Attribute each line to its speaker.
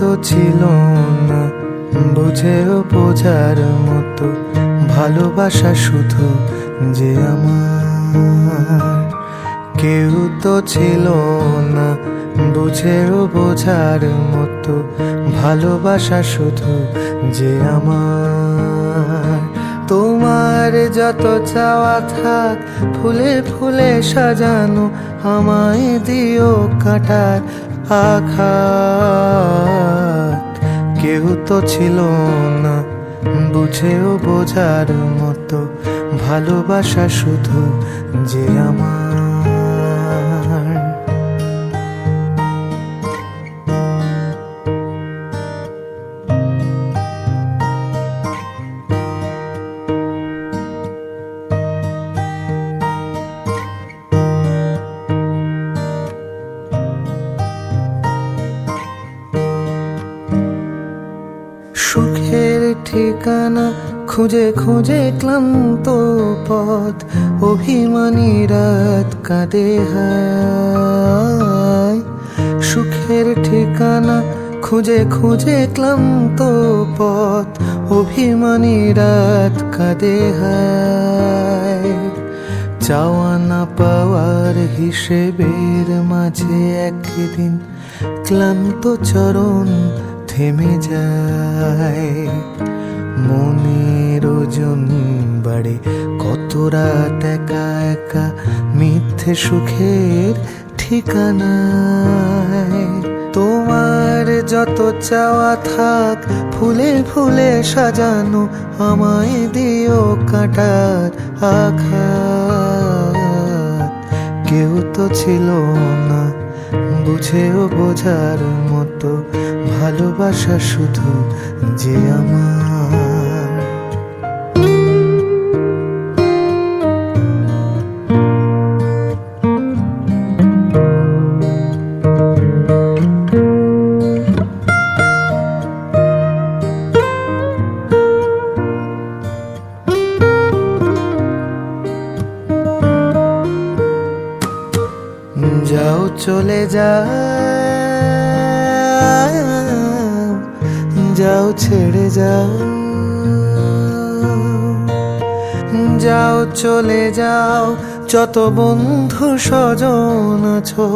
Speaker 1: তো ছিল না বুঝেও বোঝার মতো ভালোবাসা শুধু যে আমার। কেউ তো ছিল না বুঝেও বোঝার মতো ভালোবাসা শুধু যে আমার। তোমার যত চাওয়া থাক ফুলে ফুলে সাজানো, আমায় দিও কাঁটার আঘাত। কেউ তো ছিল না বুঝেও বোঝার মতো ভালোবাসা শুধু যে আমার। সুখের ঠিকানা খুঁজে খুঁজে ক্লান্ত পথ, অভিমানী রাত কাঁদে হায়। সুখের ঠিকানা খুঁজে খুঁজে ক্লান্ত পথ, অভিমানী রাত কাঁদে হায়। চাওয়া না পাওয়ার হিসেবের মাঝে একদিন ক্লান্ত চরণ থেমে যায়। মনের ওজন বাড়ে কত রাত একা একা মিথ্যে সুখের ঠিকানায়। তোমার যত চাওয়া থাক ফুলে ফুলে সাজানো, আমায় দিও কাঁটার আঘাত। কেউ তো ছিল না বুঝেও বোঝার মতো ভালোবাসা শুধু যে আমার। যাও চলে যাও, যাও ছেড়ে যাও, যাও চলে যাও, যত বন্ধু স্বজন আছো।